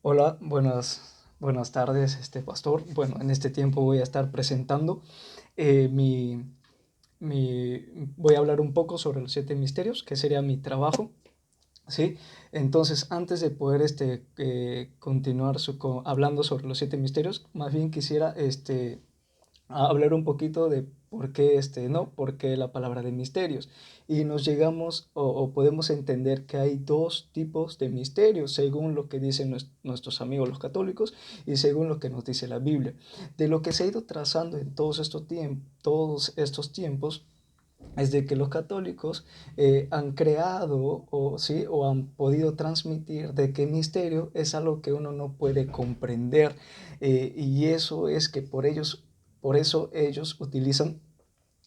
Hola, buenas tardes, pastor. Bueno, en este tiempo voy a estar presentando eh, mi, mi, voy a hablar un poco sobre los siete misterios, que sería mi trabajo, ¿sí? Entonces, antes de poder continuar hablando sobre los siete misterios, más bien quisiera a hablar un poquito de por qué ¿no? Por qué la palabra de misterios. Y nos llegamos o podemos entender que hay dos tipos de misterios, según lo que dicen nuestros amigos los católicos y según lo que nos dice la Biblia. De lo que se ha ido trazando en todos estos tiempos es de que los católicos han creado ¿sí? o han podido transmitir de que misterio es algo que uno no puede comprender, y eso es que por eso ellos utilizan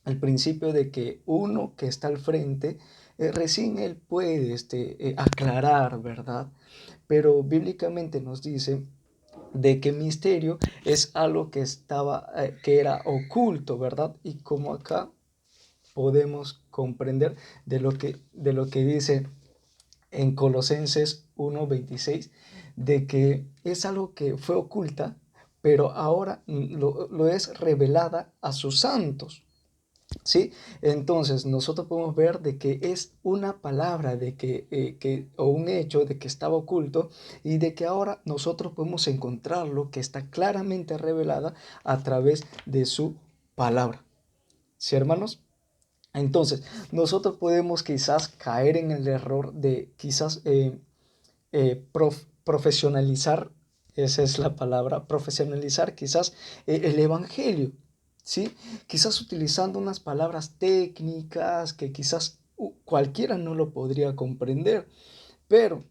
el principio de que uno que está al frente, recién él puede aclarar, ¿verdad? Pero bíblicamente nos dice de que misterio es algo que era oculto, ¿verdad? Y como acá podemos comprender de lo que dice en Colosenses 1:26, de que es algo que fue oculta, pero ahora lo es revelada a sus santos. ¿Sí? Entonces nosotros podemos ver de que es una palabra o un hecho de que estaba oculto y de que ahora nosotros podemos encontrarlo, que está claramente revelada a través de su palabra. ¿Sí, hermanos? Entonces, nosotros podemos quizás caer en el error de quizás profesionalizar, esa es la palabra, profesionalizar quizás el Evangelio, ¿sí? Quizás utilizando unas palabras técnicas que quizás cualquiera no lo podría comprender, pero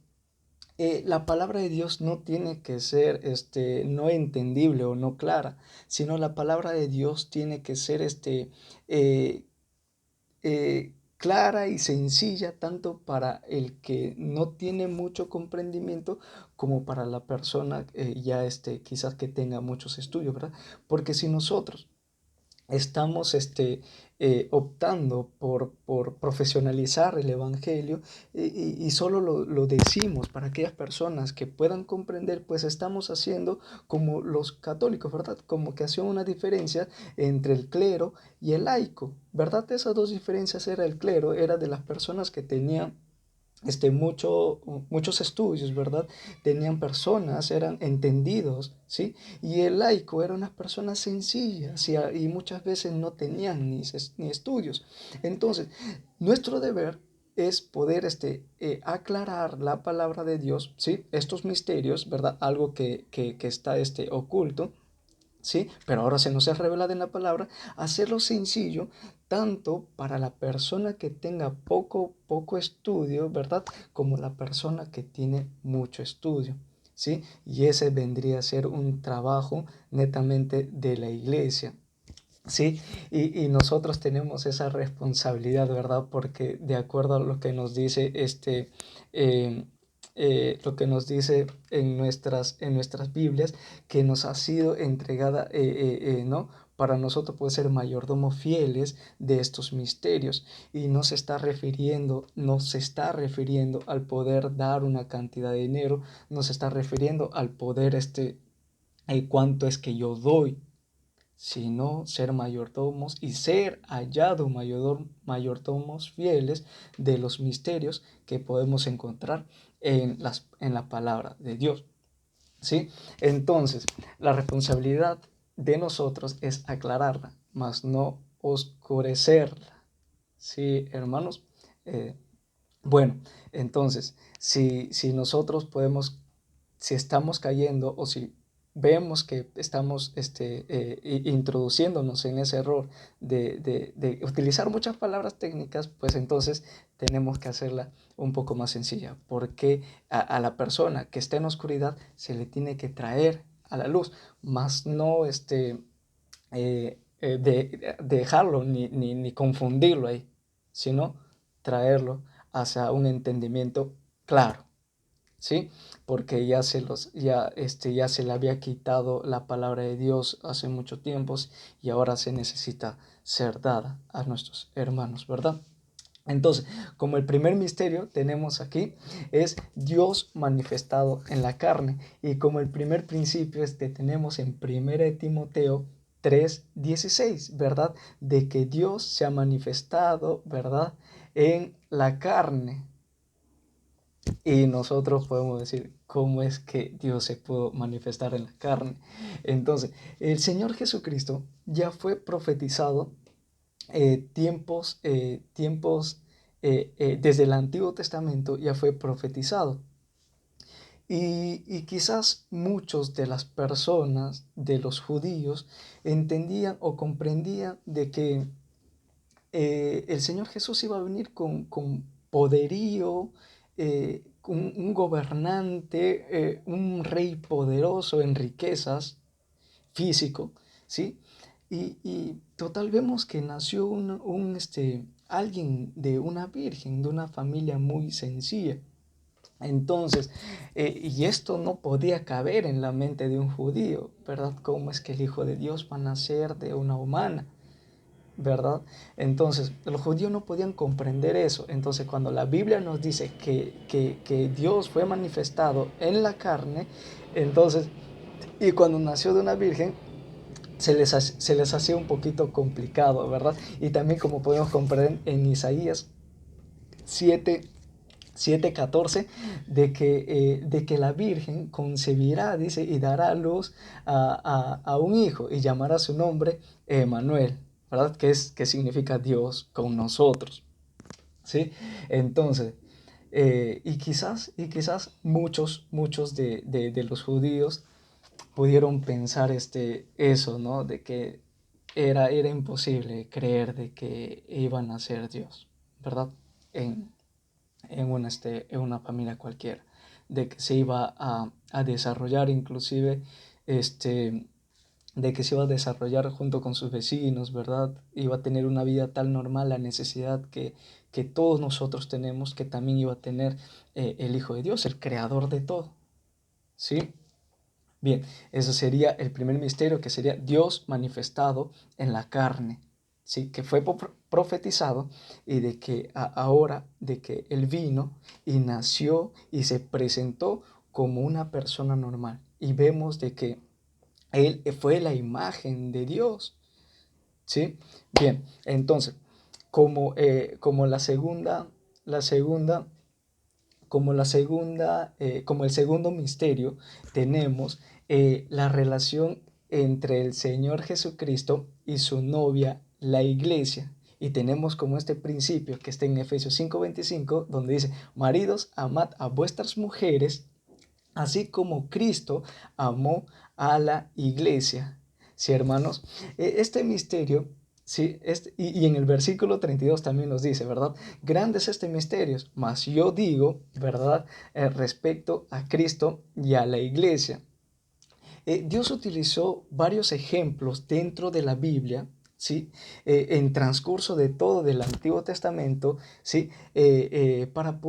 la palabra de Dios no tiene que ser no entendible o no clara, sino la palabra de Dios tiene que ser eh, clara y sencilla tanto para el que no tiene mucho comprendimiento como para la persona ya quizás que tenga muchos estudios, ¿verdad? Porque si nosotros estamos optando por profesionalizar el Evangelio, y solo lo decimos para aquellas personas que puedan comprender, pues estamos haciendo como los católicos, ¿verdad? Como que hacían una diferencia entre el clero y el laico, ¿verdad? Esas dos diferencias era el clero, era de las personas que tenían muchos estudios, ¿verdad? Tenían personas, eran entendidos, ¿sí? Y el laico era unas personas sencillas y muchas veces no tenían ni estudios. Entonces, nuestro deber es poder aclarar la palabra de Dios, ¿sí? Estos misterios, ¿verdad? Algo que está oculto, ¿sí? Pero ahora se nos ha revelado en la palabra, hacerlo sencillo, tanto para la persona que tenga poco estudio, ¿verdad? Como la persona que tiene mucho estudio, ¿sí? Y ese vendría a ser un trabajo netamente de la iglesia. Sí, y nosotros tenemos esa responsabilidad, ¿verdad? Porque de acuerdo a lo que nos dice eh, lo que nos dice en nuestras Biblias, que nos ha sido entregada, ¿no? Para nosotros puede ser mayordomos fieles de estos misterios. Y nos está refiriendo al poder dar una cantidad de dinero, nos está refiriendo al poder, cuánto es que yo doy, sino ser mayordomos y ser mayordomos fieles de los misterios que podemos encontrar en la palabra de Dios. ¿Sí? Entonces, la responsabilidad de nosotros es aclararla, mas no oscurecerla. ¿Sí, hermanos? Eh, bueno, entonces, si nosotros si estamos cayendo o si vemos que estamos introduciéndonos en ese error de utilizar muchas palabras técnicas, pues entonces tenemos que hacerla un poco más sencilla, porque a la persona que está en oscuridad se le tiene que traer a la luz, más no dejarlo ni confundirlo ahí, sino traerlo hacia un entendimiento claro, ¿sí? Porque ya se le había quitado la palabra de Dios hace mucho tiempo y ahora se necesita ser dada a nuestros hermanos, ¿verdad? Entonces, como el primer misterio tenemos aquí es Dios manifestado en la carne, y como el primer principio tenemos en 1 Timoteo 3:16, ¿verdad? De que Dios se ha manifestado, ¿verdad? En la carne. Y nosotros podemos decir, ¿cómo es que Dios se pudo manifestar en la carne? Entonces, el Señor Jesucristo ya fue profetizado desde el Antiguo Testamento ya fue profetizado. Y quizás muchos de las personas, de los judíos, entendían o comprendían de que el Señor Jesús iba a venir con poderío, un gobernante, un rey poderoso en riquezas, físico, ¿sí? Y total vemos que nació alguien de una virgen, de una familia muy sencilla. Entonces, y esto no podía caber en la mente de un judío, ¿verdad? ¿Cómo es que el Hijo de Dios va a nacer de una humana? ¿Verdad? Entonces, los judíos no podían comprender eso. Entonces, cuando la Biblia nos dice que Dios fue manifestado en la carne, entonces, y cuando nació de una virgen, se les hacía un poquito complicado, ¿verdad? Y también como podemos comprender en Isaías 7, 7:14, de que la Virgen concebirá, dice, y dará a luz a un hijo y llamará su nombre Emmanuel, ¿verdad? Que significa Dios con nosotros, ¿sí? Entonces, y quizás muchos de los judíos pudieron pensar eso, ¿no? De que era imposible creer de que iban a ser Dios, ¿verdad? En, en una familia cualquiera, de que se iba a desarrollar inclusive, este, de que se iba a desarrollar junto con sus vecinos, ¿verdad? Iba a tener una vida tal normal, la necesidad que todos nosotros tenemos, que también iba a tener el Hijo de Dios, el creador de todo, ¿sí? Bien, eso sería el primer misterio, que sería Dios manifestado en la carne, ¿sí? Que fue profetizado, y de que ahora, de que Él vino y nació y se presentó como una persona normal. Y vemos de que Él fue la imagen de Dios, ¿sí? Bien, entonces, como la segunda como el segundo misterio, tenemos la relación entre el Señor Jesucristo y su novia, la iglesia. Y tenemos como este principio que está en Efesios 5:25, donde dice: maridos, amad a vuestras mujeres, así como Cristo amó a la iglesia. Sí, hermanos, este misterio, sí, y en el versículo 32 también nos dice, ¿verdad? Grande es este misterio, mas yo digo, ¿verdad? Respecto a Cristo y a la iglesia. Dios utilizó varios ejemplos dentro de la Biblia, ¿sí? En transcurso de todo del Antiguo Testamento, ¿sí? Para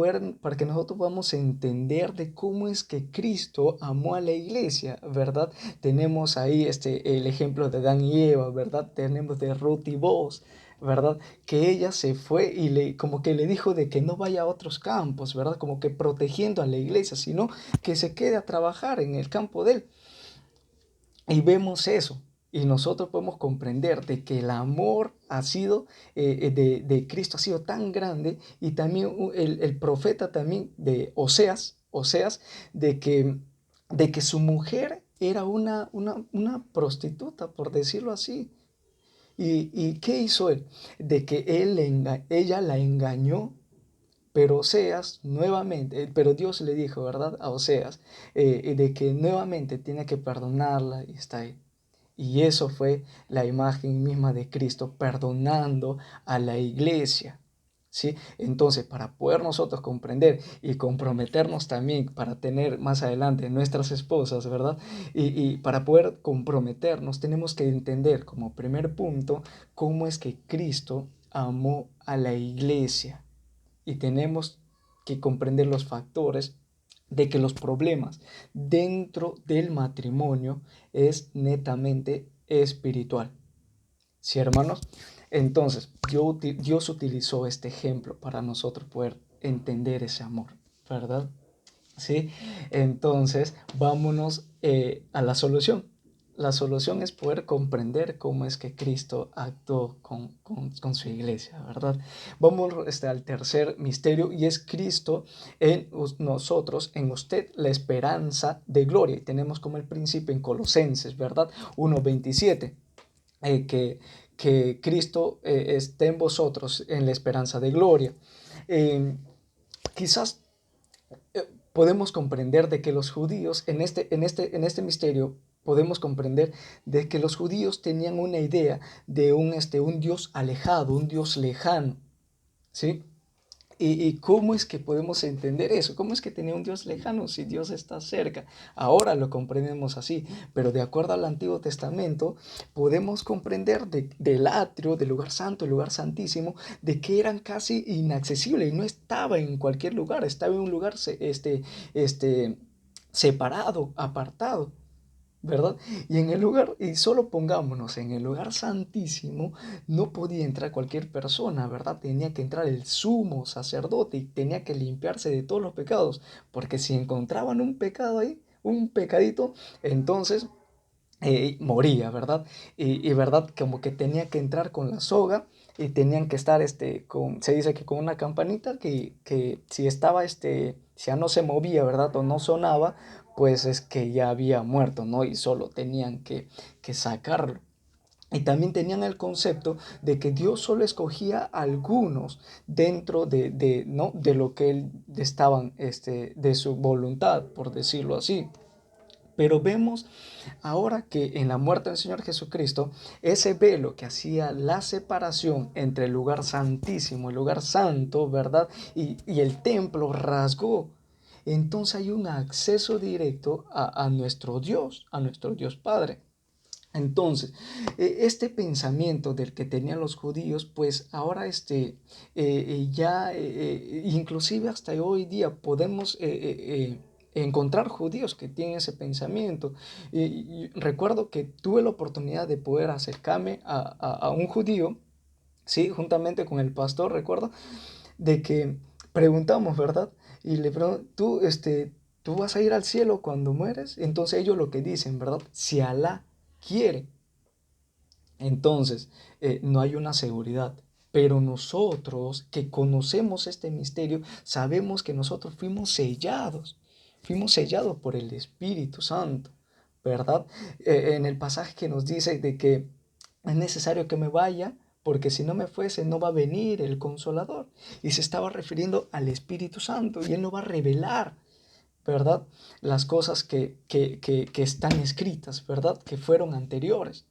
que nosotros podamos entender de cómo es que Cristo amó a la iglesia, ¿verdad? Tenemos ahí el ejemplo de Adán y Eva, ¿verdad? Tenemos de Ruth y Boaz, ¿verdad? Que ella se fue y como que le dijo de que no vaya a otros campos, ¿verdad? Como que protegiendo a la iglesia, sino que se quede a trabajar en el campo de él. Y vemos eso, y nosotros podemos comprender de que el amor ha sido, de Cristo ha sido tan grande, y también el profeta también de Oseas, de que su mujer era una prostituta, por decirlo así. ¿Y qué hizo él? De que ella la engañó, pero pero Dios le dijo, ¿verdad? A Oseas, de que nuevamente tiene que perdonarla, y está ahí. Y eso fue la imagen misma de Cristo perdonando a la iglesia, ¿sí? Entonces, para poder nosotros comprender y comprometernos también para tener más adelante nuestras esposas, ¿verdad? Y para poder comprometernos tenemos que entender como primer punto cómo es que Cristo amó a la iglesia, y tenemos que comprender los factores de que los problemas dentro del matrimonio es netamente espiritual. ¿Sí, hermanos? Entonces, Dios utilizó este ejemplo para nosotros poder entender ese amor, ¿verdad? ¿Sí? Entonces, vámonos a la solución. La solución es poder comprender cómo es que Cristo actuó con su iglesia, ¿verdad? Vamos al tercer misterio y es Cristo en nosotros, en usted, la esperanza de gloria. Y tenemos como el principio en Colosenses, ¿verdad? 1:27, que Cristo esté en vosotros en la esperanza de gloria. Eh, Quizás podemos comprender de que los judíos, en este misterio, podemos comprender de que los judíos tenían una idea de un Dios alejado, un Dios lejano, ¿sí? ¿Y cómo es que podemos entender eso? ¿Cómo es que tenía un Dios lejano si Dios está cerca? Ahora lo comprendemos así, pero de acuerdo al Antiguo Testamento podemos comprender del atrio, del lugar santo, el lugar santísimo, de que eran casi inaccesibles y no estaba en cualquier lugar, estaba en un lugar este, separado, apartado. ¿Verdad? Y en el lugar, y solo pongámonos, en el lugar santísimo no podía entrar cualquier persona, ¿verdad? Tenía que entrar el sumo sacerdote y tenía que limpiarse de todos los pecados, porque si encontraban un pecado ahí, un pecadito, entonces moría, ¿verdad? Y, ¿verdad? Como que tenía que entrar con la soga y tenían que estar, se dice que con una campanita que si estaba, si ya no se movía, ¿verdad? O no sonaba, pues es que ya había muerto, ¿no? Y solo tenían que sacarlo. Y también tenían el concepto de que Dios solo escogía a algunos dentro ¿no? de lo que él estaban, de su voluntad, por decirlo así. Pero vemos ahora que en la muerte del Señor Jesucristo, ese velo que hacía la separación entre el lugar santísimo, el lugar santo, ¿verdad? Y el templo rasgó. Entonces hay un acceso directo a a nuestro Dios Padre. Entonces, este pensamiento del que tenían los judíos, pues ahora inclusive hasta hoy día podemos encontrar judíos que tienen ese pensamiento. Y recuerdo que tuve la oportunidad de poder acercarme a un judío, sí, juntamente con el pastor, recuerdo, de que preguntamos, ¿verdad? Y le pregunto, ¿tú vas a ir al cielo cuando mueres? Entonces ellos lo que dicen, ¿verdad? Si Alá quiere. Entonces, no hay una seguridad. Pero nosotros que conocemos este misterio, sabemos que nosotros fuimos sellados por el Espíritu Santo, ¿verdad? En el pasaje que nos dice de que es necesario que me vaya, porque si no me fuese, no va a venir el Consolador. Y se estaba refiriendo al Espíritu Santo, y Él no va a revelar, ¿verdad? Las cosas que están escritas, ¿verdad? Que fueron anteriores.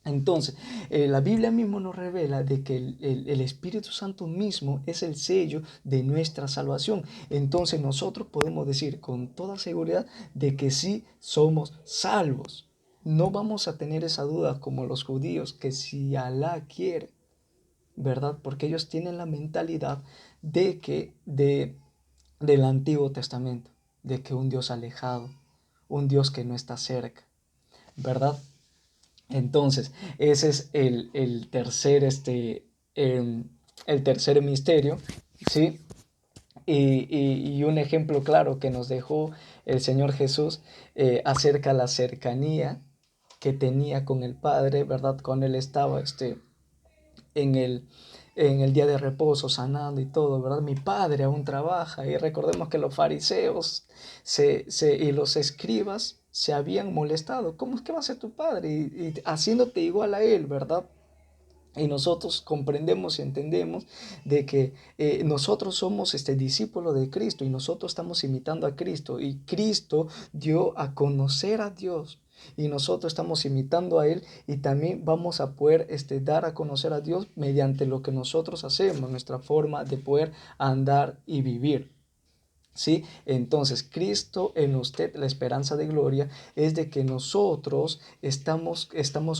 Entonces, la Biblia mismo nos revela de que el Espíritu Santo mismo es el sello de nuestra salvación. Entonces nosotros podemos decir con toda seguridad de que sí somos salvos. No vamos a tener esa duda como los judíos, que si Alá quiere, ¿verdad? Porque ellos tienen la mentalidad del Antiguo Testamento, de que un Dios alejado, un Dios que no está cerca, ¿verdad? Entonces, ese es el tercer misterio, ¿sí? Y un ejemplo claro que nos dejó el Señor Jesús acerca de la cercanía que tenía con el Padre, ¿verdad? Cuando Él estaba en el, en el día de reposo, sanando y todo, ¿verdad? Mi Padre aún trabaja. Y recordemos que los fariseos y los escribas se habían molestado. ¿Cómo es que va a ser tu Padre? Y haciéndote igual a Él, ¿verdad? Y nosotros comprendemos y entendemos de que nosotros somos discípulos de Cristo y nosotros estamos imitando a Cristo y Cristo dio a conocer a Dios y nosotros estamos imitando a Él y también vamos a poder dar a conocer a Dios mediante lo que nosotros hacemos, nuestra forma de poder andar y vivir. ¿Sí? Entonces, Cristo en usted, la esperanza de gloria, es de que nosotros estamos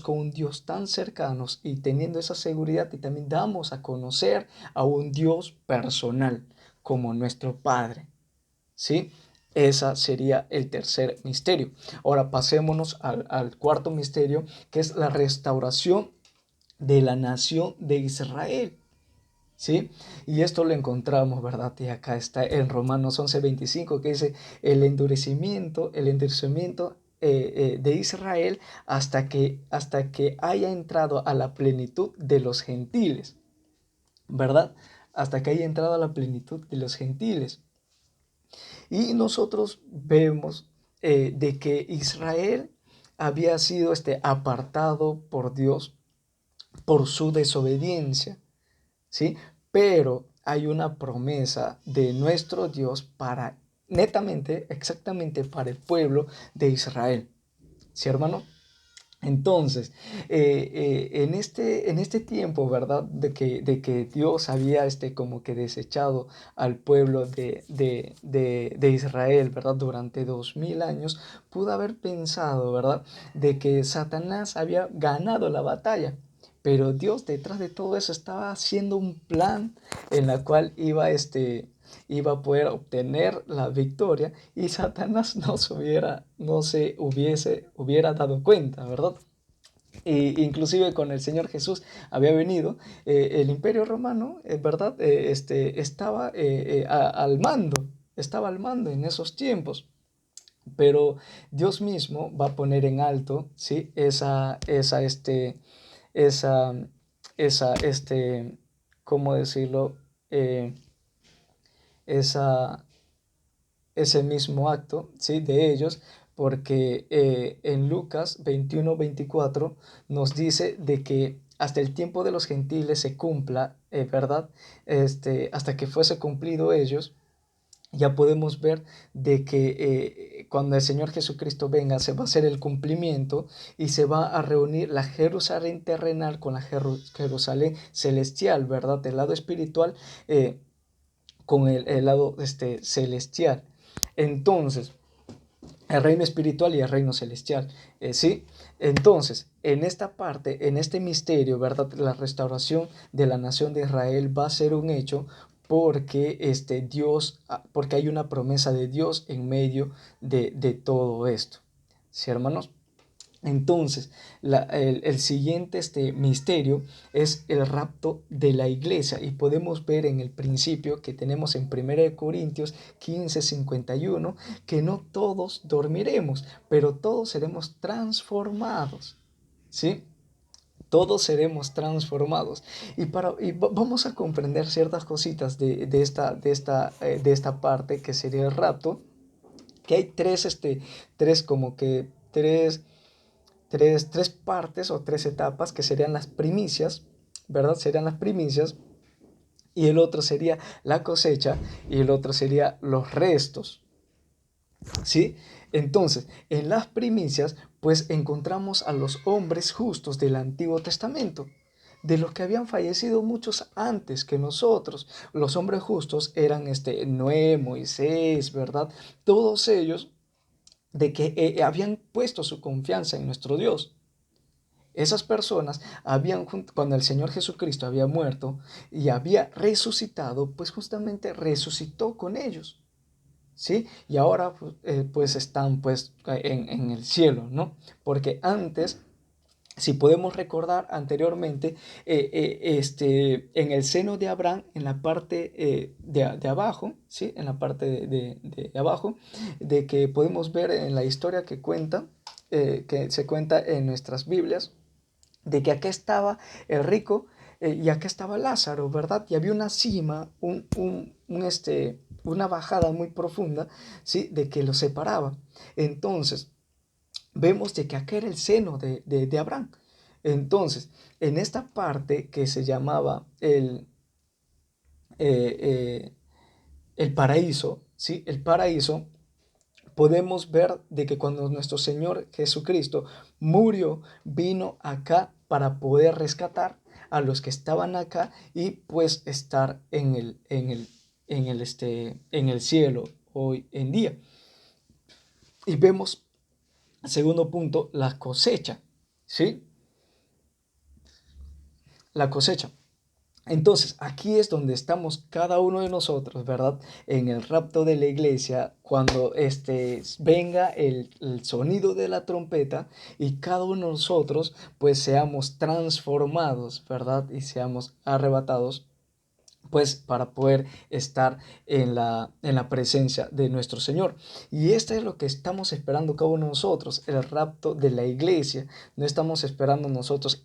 con un Dios tan cercanos y teniendo esa seguridad y también damos a conocer a un Dios personal como nuestro Padre. ¿Sí? Ese sería el tercer misterio. Ahora pasémonos al cuarto misterio, que es la restauración de la nación de Israel. ¿Sí? Y esto lo encontramos, ¿verdad? Y acá está en Romanos 11:25 que dice el endurecimiento de Israel hasta que haya entrado a la plenitud de los gentiles, ¿verdad? Hasta que haya entrado a la plenitud de los gentiles. Y nosotros vemos de que Israel había sido apartado por Dios por su desobediencia, ¿sí? Pero hay una promesa de nuestro Dios para, netamente, exactamente para el pueblo de Israel, ¿sí, hermano? Entonces, en este tiempo, ¿verdad? De que Dios había como que desechado al pueblo de Israel, ¿verdad? Durante 2000 años, pudo haber pensado, ¿verdad? De que Satanás había ganado la batalla. Pero Dios detrás de todo eso estaba haciendo un plan en la cual iba a poder obtener la victoria y Satanás no se hubiera dado cuenta, ¿verdad? Inclusive con el Señor Jesús había venido, el Imperio Romano, ¿verdad? Estaba al mando en esos tiempos, pero Dios mismo va a poner en alto, ¿sí? Esa, esa, ¿cómo decirlo? Eh, esa, ese mismo acto, ¿sí? De ellos, porque en Lucas 21:24 nos dice de que hasta el tiempo de los gentiles se cumpla, ¿verdad? Hasta que fuese cumplido ellos, ya podemos ver de que cuando el Señor Jesucristo venga se va a hacer el cumplimiento y se va a reunir la Jerusalén terrenal con la Jerusalén celestial, ¿verdad? El lado espiritual con el lado celestial. Entonces, el reino espiritual y el reino celestial, ¿sí? Entonces, en esta parte, en este misterio, ¿verdad? La restauración de la nación de Israel va a ser un hecho porque porque hay una promesa de Dios en medio de todo esto, ¿sí, hermanos? Entonces, el siguiente misterio es el rapto de la iglesia y podemos ver en el principio que tenemos en 1 Corintios 15:51 que no todos dormiremos, pero todos seremos transformados, ¿sí? Todos seremos transformados. Vamos a comprender ciertas cositas de esta parte que sería el rapto, que hay tres partes o tres etapas que serían las primicias, ¿verdad? Serían las primicias, y el otro sería la cosecha, y el otro sería los restos, ¿sí? Entonces, en las primicias, pues encontramos a los hombres justos del Antiguo Testamento, de los que habían fallecido muchos antes que nosotros. Los hombres justos eran Noé, Moisés, ¿verdad? Todos ellos de que habían puesto su confianza en nuestro Dios. Esas personas cuando el Señor Jesucristo había muerto y había resucitado, pues justamente resucitó con ellos, ¿sí? Y ahora pues están pues en el cielo, ¿no? Porque antes, si podemos recordar anteriormente, en el seno de Abraham, en la parte de abajo, ¿sí? En la parte de abajo, de que podemos ver en la historia que se cuenta en nuestras Biblias, de que acá estaba el rico y acá estaba Lázaro, ¿verdad? Y había una cima, una bajada muy profunda, ¿sí? De que los separaba. Entonces, vemos de que acá era el seno de Abraham. Entonces, en esta parte que se llamaba eh, eh, el paraíso, ¿sí? El paraíso, podemos ver de que cuando nuestro Señor Jesucristo murió, vino acá para poder rescatar a los que estaban acá y pues estar en el cielo hoy en día. Y vemos, segundo punto, la cosecha, ¿sí? La cosecha. Entonces, aquí es donde estamos cada uno de nosotros, ¿verdad? En el rapto de la iglesia, cuando venga el sonido de la trompeta y cada uno de nosotros pues seamos transformados, ¿verdad? Y seamos arrebatados pues para poder estar en la presencia de nuestro Señor. Y esto es lo que estamos esperando cada uno de nosotros, el rapto de la iglesia. No estamos esperando nosotros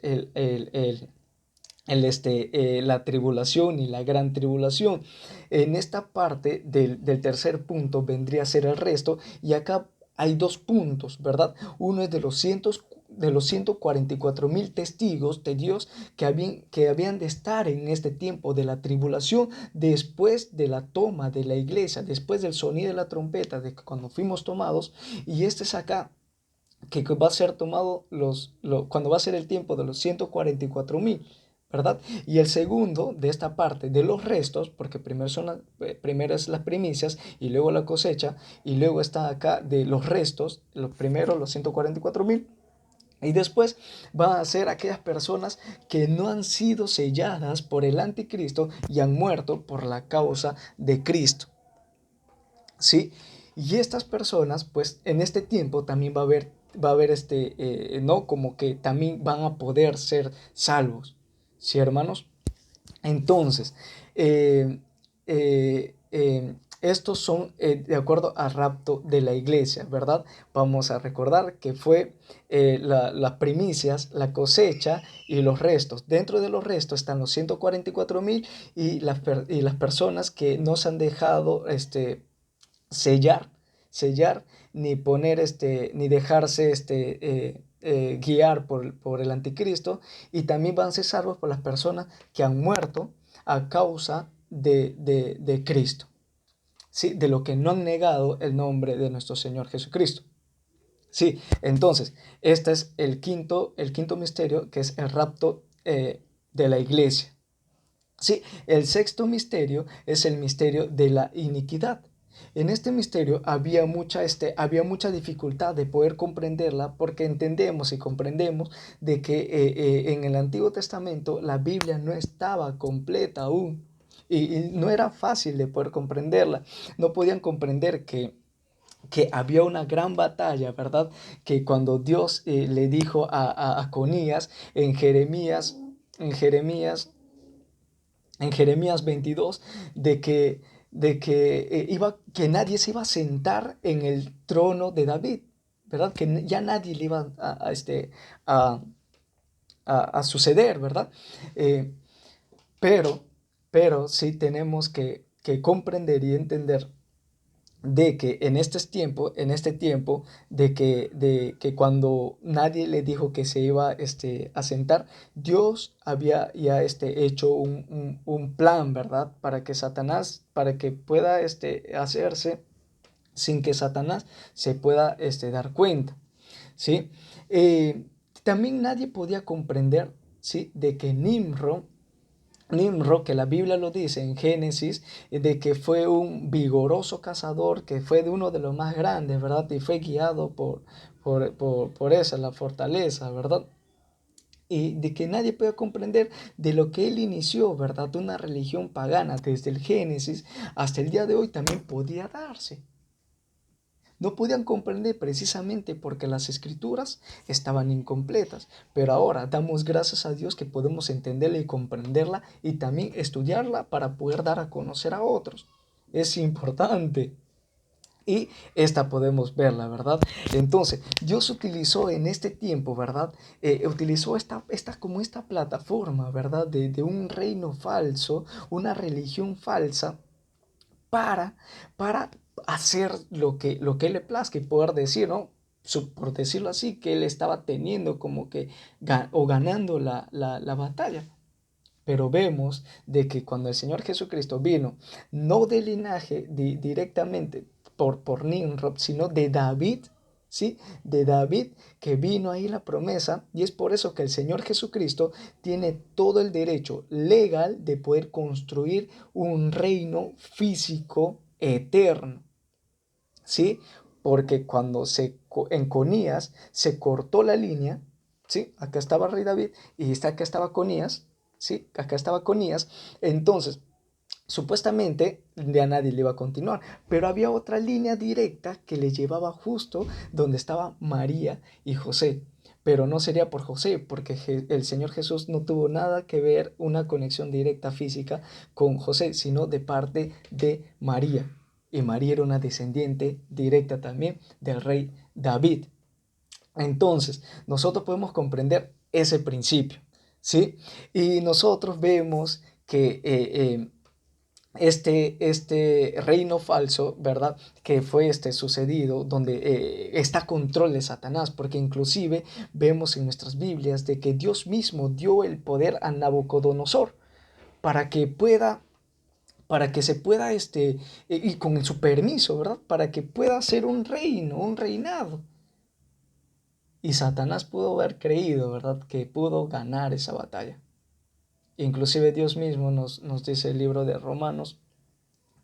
la tribulación y la gran tribulación. En esta parte del tercer punto vendría a ser el resto, y acá hay dos puntos, ¿verdad? Uno es de los 144.000 testigos de Dios que habían de estar en este tiempo de la tribulación después de la toma de la iglesia, después del sonido de la trompeta, de cuando fuimos tomados, y este es acá que va a ser tomado cuando va a ser el tiempo de los 144.000, ¿verdad? Y el segundo de esta parte de los restos, porque primero es las primicias y luego la cosecha, y luego está acá de los restos, los primeros, los 144.000. Y después van a ser aquellas personas que no han sido selladas por el anticristo y han muerto por la causa de Cristo. ¿Sí? Y estas personas, pues en este tiempo también va a haber ¿no? Como que también van a poder ser salvos, ¿sí, hermanos? Entonces, eh, estos son de acuerdo al rapto de la iglesia, ¿verdad? Vamos a recordar que fue las primicias, la cosecha y los restos. Dentro de los restos están los 144.000 y las personas que no se han dejado sellar, sellar, ni poner ni dejarse guiar por el anticristo, y también van a ser salvos por las personas que han muerto a causa de Cristo, ¿sí? De lo que no han negado el nombre de nuestro Señor Jesucristo. Sí, entonces, este es el quinto misterio, que es el rapto de la iglesia. Sí, el sexto misterio es el misterio de la iniquidad. En este misterio había mucha dificultad de poder comprenderla, porque entendemos y comprendemos de que en el Antiguo Testamento la Biblia no estaba completa aún, y no era fácil de poder comprenderla. No podían comprender que había una gran batalla, ¿verdad? Que cuando Dios le dijo a Conías en Jeremías en Jeremías 22, que nadie se iba a sentar en el trono de David, ¿verdad? Que ya nadie le iba a, a suceder, ¿verdad? Eh, pero, pero sí tenemos que comprender y entender de que en este tiempo, de que cuando nadie le dijo que se iba a sentar, Dios había ya hecho un plan, ¿verdad? Para que pueda hacerse sin que Satanás se pueda dar cuenta, ¿sí? Eh, También nadie podía comprender, ¿sí? De que Nimrod, que la Biblia lo dice en Génesis, de que fue un vigoroso cazador, que fue de uno de los más grandes, ¿verdad? Y fue guiado por esa, la fortaleza, ¿verdad? Y de que nadie puede comprender de lo que él inició, ¿verdad? Una religión pagana desde el Génesis hasta el día de hoy también podía darse. No podían comprender precisamente porque las escrituras estaban incompletas, pero ahora damos gracias a Dios que podemos entenderla y comprenderla y también estudiarla para poder dar a conocer a otros. Es importante. Y esta podemos verla, ¿verdad? Entonces, Dios utilizó en este tiempo, ¿verdad? Utilizó como esta plataforma, ¿verdad? De un reino falso, una religión falsa, para, para hacer lo que él le plazca y poder decir, ¿no? Por decirlo así, que él estaba teniendo como que o ganando la batalla. Pero vemos de que cuando el Señor Jesucristo vino, no del linaje directamente por Nimrod, sino de David, ¿sí? De David, que vino ahí la promesa, y es por eso que el Señor Jesucristo tiene todo el derecho legal de poder construir un reino físico eterno, ¿sí? Porque cuando en Conías se cortó la línea, ¿sí? Acá estaba el rey David y acá estaba Conías, ¿sí? Acá estaba Conías. Entonces, supuestamente de a nadie le iba a continuar, pero había otra línea directa que le llevaba justo donde estaba María y José. Pero no sería por José, porque el Señor Jesús no tuvo nada que ver una conexión directa física con José, sino de parte de María. Y María era una descendiente directa también del rey David. Entonces, nosotros podemos comprender ese principio, ¿sí? Y nosotros vemos que este reino falso, ¿verdad? Que fue sucedido, donde está control de Satanás, porque inclusive vemos en nuestras Biblias de que Dios mismo dio el poder a Nabucodonosor para que pueda, para que se pueda, y con su permiso, ¿verdad? Para que pueda ser un reino, un reinado. Y Satanás pudo haber creído, ¿verdad? Que pudo ganar esa batalla. Inclusive Dios mismo nos dice el libro de Romanos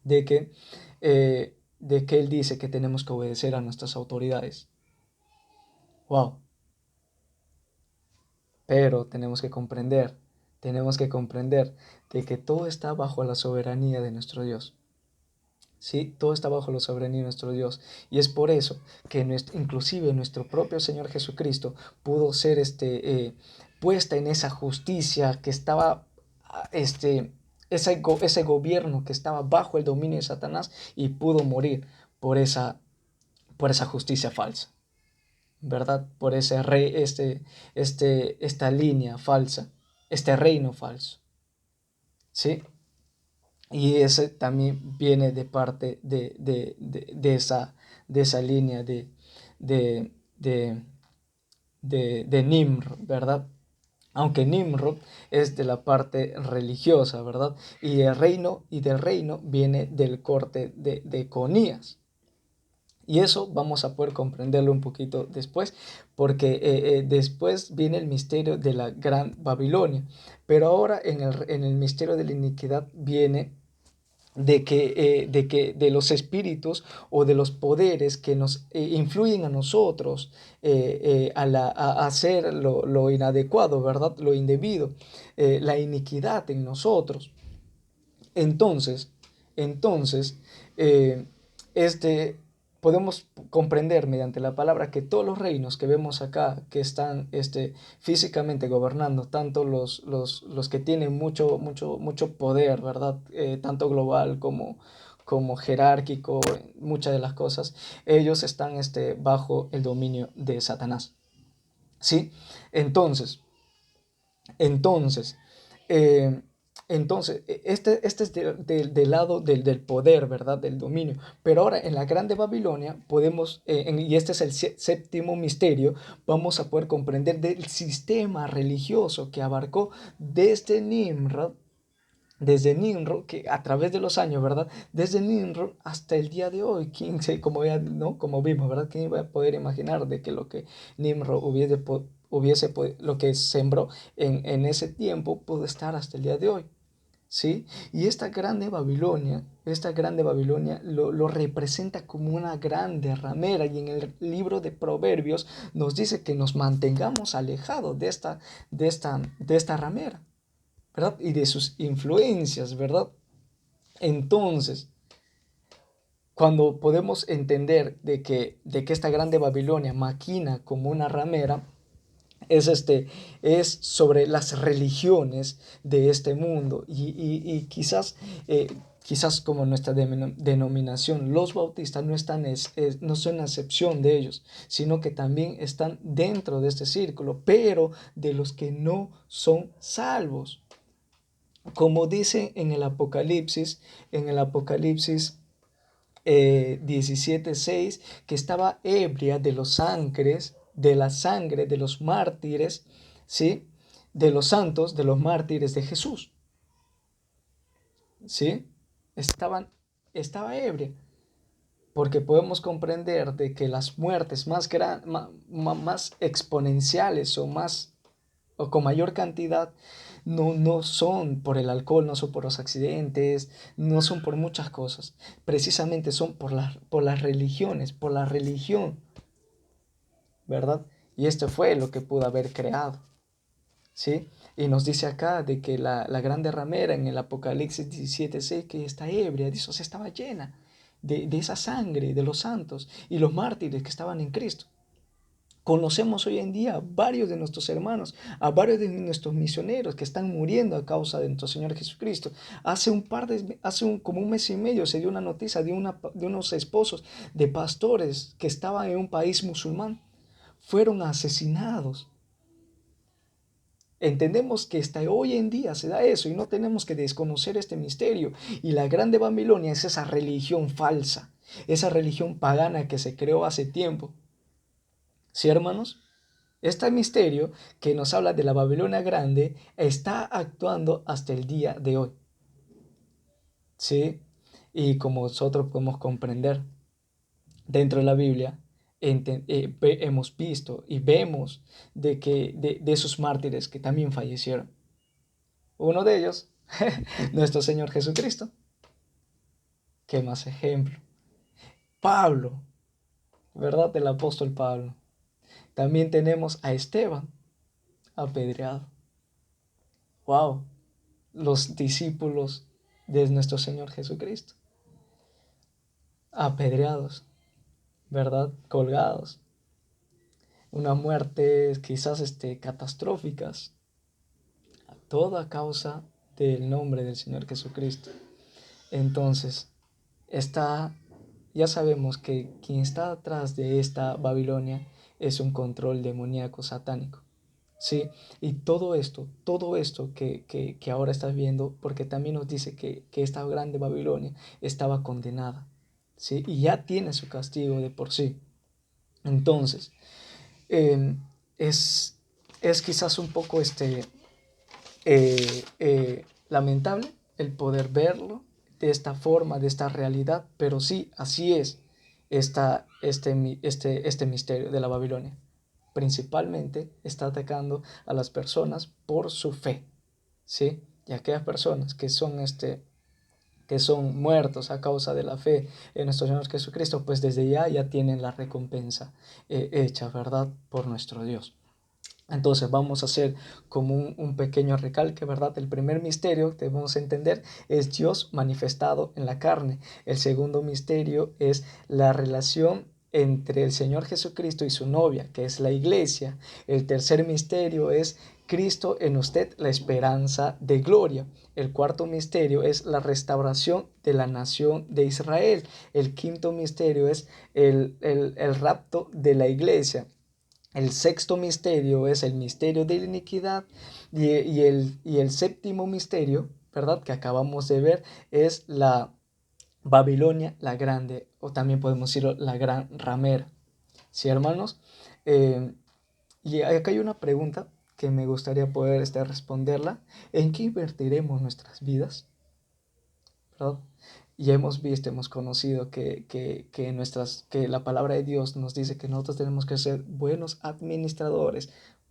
de que, Él dice que tenemos que obedecer a nuestras autoridades. ¡Wow! Pero tenemos que comprender de que todo está bajo la soberanía de nuestro Dios. Sí, todo está bajo la soberanía de nuestro Dios. Y es por eso que inclusive nuestro propio Señor Jesucristo pudo ser puesta en esa justicia que estaba, ese gobierno que estaba bajo el dominio de Satanás, y pudo morir por esa justicia falsa, ¿verdad? Por ese rey, esta línea falsa, este reino falso, ¿sí? Y ese también viene de parte de esa línea de, de, de Nimrod, ¿verdad? Aunque Nimrod es de la parte religiosa, ¿verdad? Y del reino viene del corte de Conías. Y eso vamos a poder comprenderlo un poquito después, porque después viene el misterio de la Gran Babilonia. Pero ahora en el misterio de la iniquidad viene de los espíritus o de los poderes que nos influyen a nosotros, a hacer lo inadecuado, ¿verdad? Lo indebido, la iniquidad en nosotros. Entonces, entonces, eh, este, podemos comprender mediante la palabra que todos los reinos que vemos acá, que están físicamente gobernando, tanto los que tienen mucho, mucho, mucho poder, ¿verdad? Tanto global como jerárquico, muchas de las cosas, ellos están bajo el dominio de Satanás. ¿Sí? Entonces, entonces, eh, este es del lado del poder, ¿verdad? Del dominio. Pero ahora en la Grande Babilonia podemos, y este es el séptimo misterio, vamos a poder comprender del sistema religioso que abarcó desde Nimrod, que a través de los años, ¿verdad? Desde Nimrod hasta el día de hoy. Como, ¿no? Como vimos, ¿verdad? ¿Quién iba a poder imaginar de que lo que Nimrod lo que sembró en ese tiempo pudo estar hasta el día de hoy? ¿Sí? Y esta grande Babilonia lo representa como una grande ramera, y en el libro de Proverbios nos dice que nos mantengamos alejados de esta ramera, ¿verdad? Y de sus influencias, ¿verdad? Entonces, cuando podemos entender de que esta grande Babilonia maquina como una ramera, es sobre las religiones de este mundo, y quizás como nuestra denominación, los bautistas no son la excepción de ellos, sino que también están dentro de este círculo, pero de los que no son salvos. Como dice en el Apocalipsis 17:6, que estaba ebria de la sangre de los mártires, ¿sí? De los santos, de los mártires de Jesús, ¿sí? Estaba ebria, porque podemos comprender de que las muertes más exponenciales, o con mayor cantidad, no son por el alcohol, no son por los accidentes, no son por muchas cosas. Precisamente son por las religiones, por la religión, ¿verdad? Y esto fue lo que pudo haber creado, ¿sí? Y nos dice acá de que la grande ramera en el Apocalipsis 17:6 que está ebria, dice, o sea, estaba llena de esa sangre de los santos y los mártires que estaban en Cristo. Conocemos hoy en día a varios de nuestros hermanos, a varios de nuestros misioneros que están muriendo a causa de nuestro Señor Jesucristo. Como un mes y medio se dio una noticia de unos esposos de pastores que estaban en un país musulmán. Fueron asesinados. Entendemos que hasta hoy en día se da eso y no tenemos que desconocer este misterio. Y la grande Babilonia es esa religión falsa, esa religión pagana que se creó hace tiempo. ¿Sí, hermanos? Este misterio que nos habla de la Babilonia grande está actuando hasta el día de hoy. ¿Sí? Y como nosotros podemos comprender dentro de la Biblia, hemos visto y vemos de esos mártires que también fallecieron. Uno de ellos, nuestro Señor Jesucristo. ¿Qué más ejemplo? Pablo, ¿verdad? El apóstol Pablo. También tenemos a Esteban, apedreado. ¡Wow! Los discípulos de nuestro Señor Jesucristo, apedreados, ¿verdad? Colgados. Una muerte quizás catastróficas. Todo a causa del nombre del Señor Jesucristo. Entonces, ya sabemos que quien está atrás de esta Babilonia es un control demoníaco satánico. Sí, y todo esto que ahora estás viendo, porque también nos dice que esta grande Babilonia estaba condenada, ¿sí? Y ya tiene su castigo de por sí. Entonces, eh, es, es quizás un poco lamentable el poder verlo de esta forma, de esta realidad, pero sí, así es este misterio de la Babilonia. Principalmente está atacando a las personas por su fe, ¿sí? Y aquellas personas que son muertos a causa de la fe en nuestro Señor Jesucristo, pues desde ya tienen la recompensa hecha, ¿verdad? Por nuestro Dios. Entonces vamos a hacer como un pequeño recalque, ¿verdad? El primer misterio que debemos entender es Dios manifestado en la carne. El segundo misterio es la relación entre el Señor Jesucristo y su novia, que es la iglesia. El tercer misterio es Cristo en usted, la esperanza de gloria. El cuarto misterio es la restauración de la nación de Israel. El quinto misterio es el rapto de la iglesia. El sexto misterio es el misterio de la iniquidad y el séptimo misterio, ¿verdad? Que acabamos de ver es la Babilonia la grande, o también podemos decirlo la gran ramera. ¿Sí, hermanos? Eh, y acá hay una pregunta que me gustaría poder responderla. ¿En qué invertiremos nuestras vidas? ¿Verdad? Ya hemos visto, hemos conocido que la palabra de Dios nos dice que nosotros tenemos que ser buenos administradores,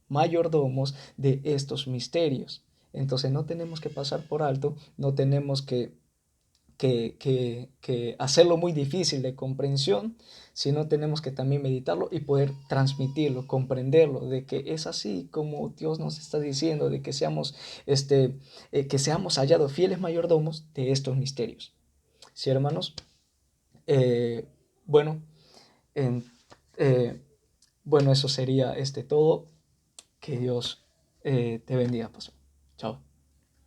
mayordomos de estos misterios. Entonces no tenemos que pasar por alto, no tenemos que hacerlo muy difícil de comprensión, sino tenemos que también meditarlo y poder transmitirlo, comprenderlo, de que es así como Dios nos está diciendo, de que seamos hallados fieles mayordomos de estos misterios. Sí, hermanos. Eh, bueno, en- eh, bueno, eso sería todo. Que Dios te bendiga, pastor. Chao.